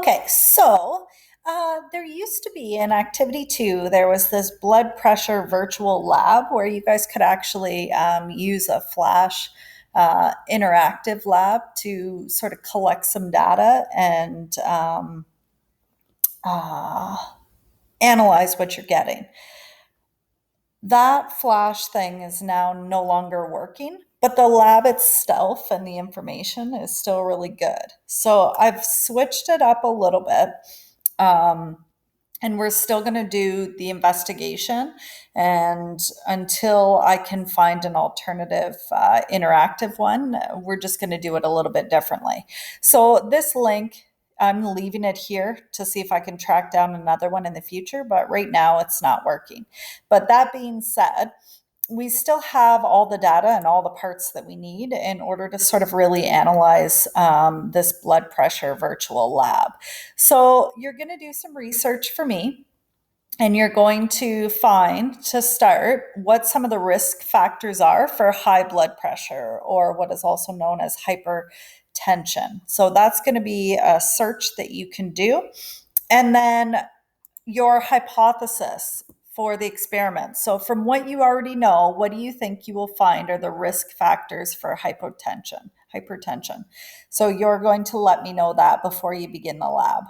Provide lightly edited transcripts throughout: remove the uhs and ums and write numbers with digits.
Okay, so there used to be in Activity 2, there was this blood pressure virtual lab where you guys could actually use a flash interactive lab to sort of collect some data and uh, analyze what you're getting. That flash thing is now no longer working, but the lab itself and the information is still really good. So I've switched it up a little bit. Um, and we're still going to do the investigation, and until I can find an alternative interactive one, we're just going to do it a little bit differently. So this link, I'm leaving it here to see if I can track down another one in the future, but right now it's not working. But that being said, we still have all the data and all the parts that we need in order to sort of really analyze this blood pressure virtual lab. So you're going to do some research for me, and you're going to find, to start, what some of the risk factors are for high blood pressure, or what is also known as hypertension. So that's going to be a search that you can do. And then your hypothesis for the experiment. So, from what you already know, what do you think you will find are the risk factors for hypotension? Hypertension. So, you're going to let me know that before you begin the lab,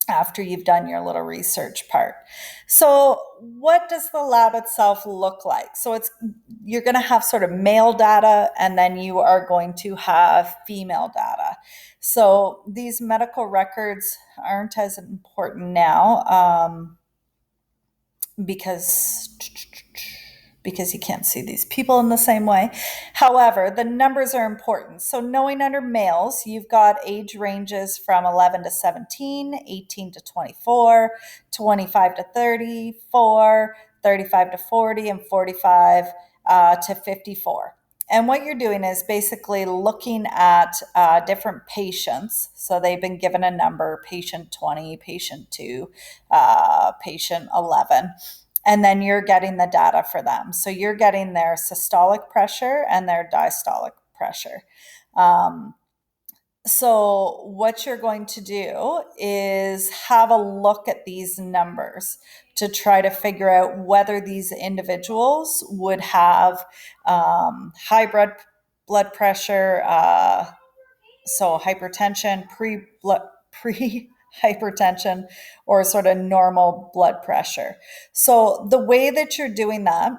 after you've done your little research part. So, what does the lab itself look like? So, you're going to have sort of male data, and then you are going to have female data. So, these medical records aren't as important now because you can't see these people in the same way. However, the numbers are important. So knowing under males, you've got age ranges from 11 to 17, 18 to 24, 25 to 34, 35 to 40, and 45 to 54. And what you're doing is basically looking at different patients. So they've been given a number: patient 20, patient 2, patient 11. And then you're getting the data for them. So you're getting their systolic pressure and their diastolic pressure. So what you're going to do is have a look at these numbers to try to figure out whether these individuals would have high blood pressure, so hypertension, pre hypertension, or sort of normal blood pressure. So the way that you're doing that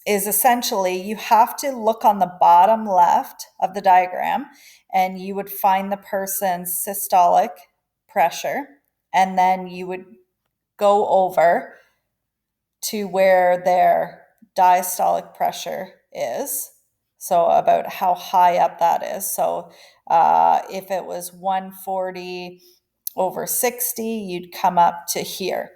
is essentially you have to look on the bottom left of the diagram, and you would find the person's systolic pressure, and then you would go over to where their diastolic pressure is. So about how high up that is. So if it was 140 over 60, you'd come up to here.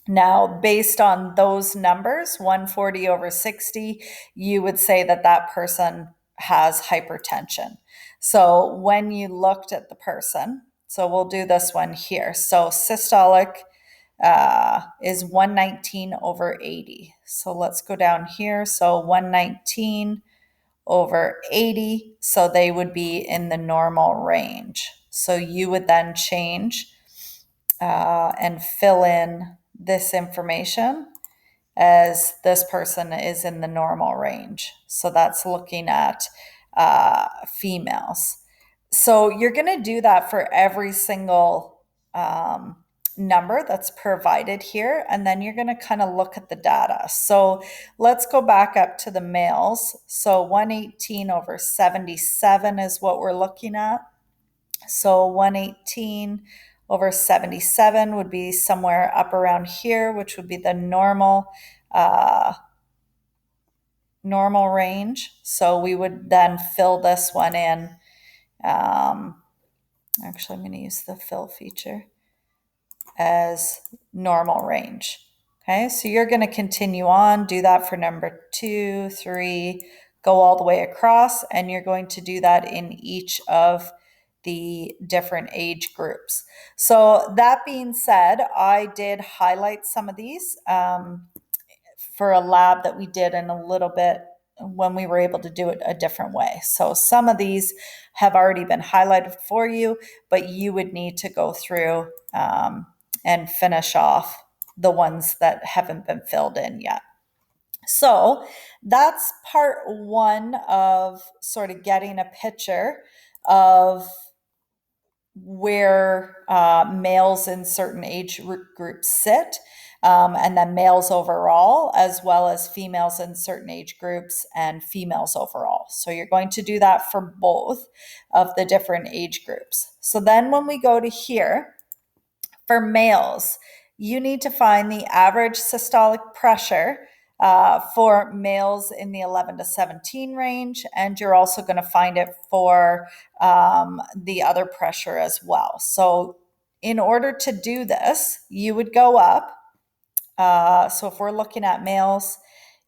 Now, based on those numbers, 140 over 60, you would say that that person has hypertension. So when you looked at the person, so we'll do this one here. So systolic is 119 over 80. So let's go down here. So 119 over 80. So they would be in the normal range. So you would then change and fill in this information as this person is in the normal range. So that's looking at females. So you're going to do that for every single number that's provided here, and then you're going to kind of look at the data. So let's go back up to the males. So 118 over 77 is what we're looking at. So 118 over 77 would be somewhere up around here, which would be the normal range. So we would then fill this one in. Actually, I'm going to use the fill feature as normal range. Okay, so you're going to continue on, do that for number 2, 3, go all the way across, and you're going to do that in each of the different age groups. So that being said, I did highlight some of these for a lab that we did in a little bit when we were able to do it a different way. So some of these have already been highlighted for you, but you would need to go through and finish off the ones that haven't been filled in yet. So that's part one of sort of getting a picture of where males in certain age groups sit, and then males overall, as well as females in certain age groups and females overall. So you're going to do that for both of the different age groups. So then when we go to here, for males, you need to find the average systolic pressure for males in the 11 to 17 range, and you're also going to find it for the other pressure as well. So in order to do this, you would go up. So if we're looking at males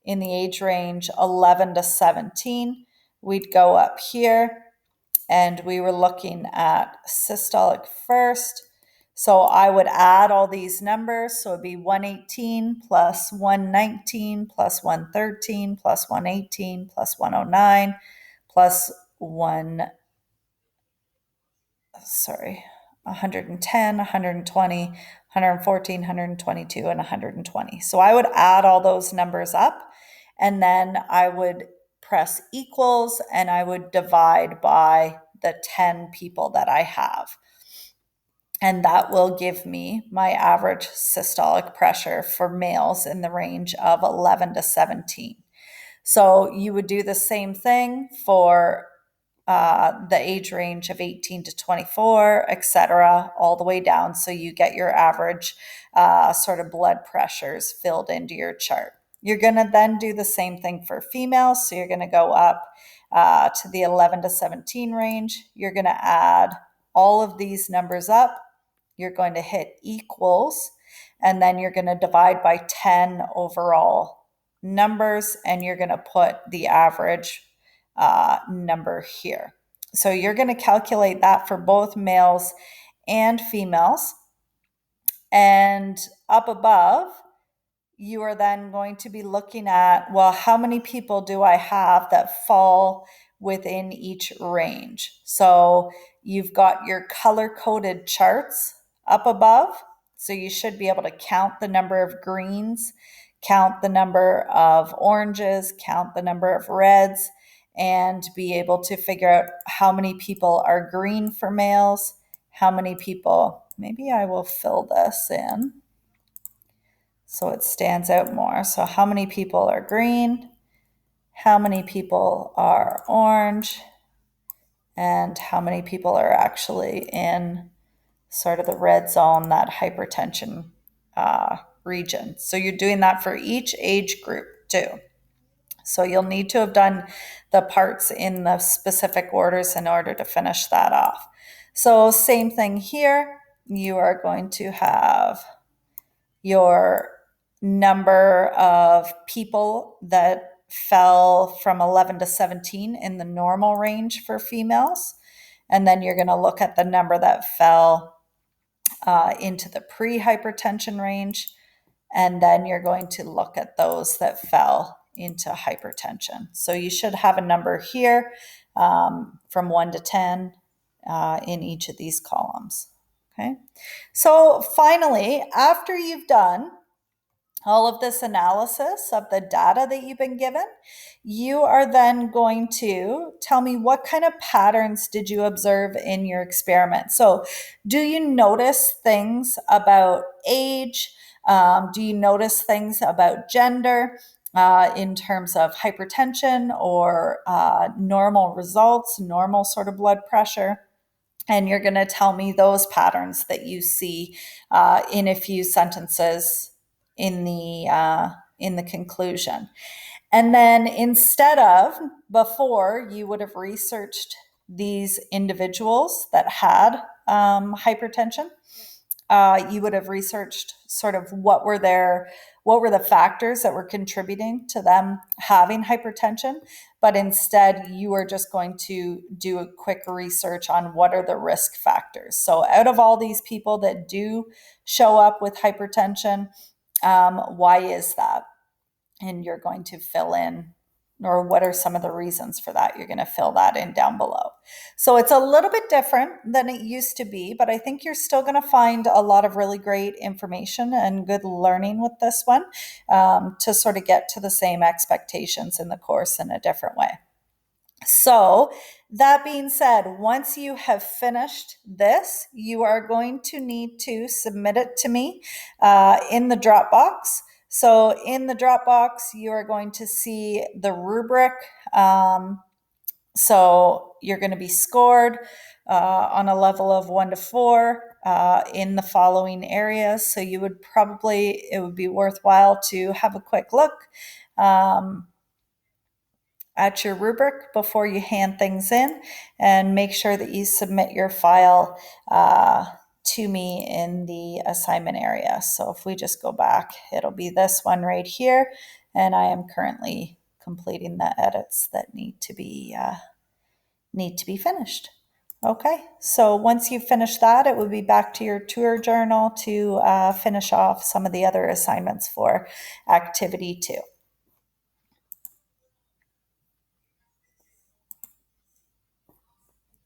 in the age range 11 to 17, we'd go up here, and we were looking at systolic first. So I would add all these numbers. So it'd be 118 plus 119 plus 113 plus 118 plus 109 plus 110, 120, 114, 122, and 120. So I would add all those numbers up, and then I would press equals, and I would divide by the 10 people that I have. And that will give me my average systolic pressure for males in the range of 11 to 17. So you would do the same thing for the age range of 18 to 24, etc., all the way down. So you get your average sort of blood pressures filled into your chart. You're going to then do the same thing for females. So you're going to go up to the 11 to 17 range. You're going to add all of these numbers up. You're going to hit equals, and then you're going to divide by 10 overall numbers, and you're going to put the average number here. So you're going to calculate that for both males and females. And up above, you are then going to be looking at, well, how many people do I have that fall within each range? So you've got your color-coded charts up above. So you should be able to count the number of greens, count the number of oranges, count the number of reds, and be able to figure out how many people are green for males, how many people, maybe I will fill this in so it stands out more. So how many people are green, how many people are orange, and how many people are actually in sort of the red zone, that hypertension region. So you're doing that for each age group too. So you'll need to have done the parts in the specific orders in order to finish that off. So same thing here. You are going to have your number of people that fell from 11 to 17 in the normal range for females. And then you're going to look at the number that fell into the pre-hypertension range. And then you're going to look at those that fell into hypertension. So you should have a number here from 1 to 10 in each of these columns. Okay. So finally, after you've done all of this analysis of the data that you've been given, you are then going to tell me what kind of patterns did you observe in your experiment. So do you notice things about age? Do you notice things about gender in terms of hypertension or normal results, normal sort of blood pressure? And you're going to tell me those patterns that you see in a few sentences in the conclusion. And then instead of, before you would have researched these individuals that had hypertension, you would have researched sort of what were the factors that were contributing to them having hypertension, but instead you are just going to do a quick research on what are the risk factors. So out of all these people that do show up with hypertension, why is that? And you're going to fill in or what are some of the reasons for that? You're going to fill that in down below. So it's a little bit different than it used to be, but I think you're still going to find a lot of really great information and good learning with this one, to sort of get to the same expectations in the course in a different way. So, that being said, once you have finished this, you are going to need to submit it to me in the Dropbox. So, in the Dropbox, you are going to see the rubric. So, you're going to be scored on a level of 1 to 4 in the following areas. So, it would be worthwhile to have a quick look. At your rubric before you hand things in, and make sure that you submit your file to me in the assignment area. So if we just go back, it'll be this one right here, and I am currently completing the edits that need to be finished. Okay, so once you finish that, it would be back to your tour journal to finish off some of the other assignments for activity 2.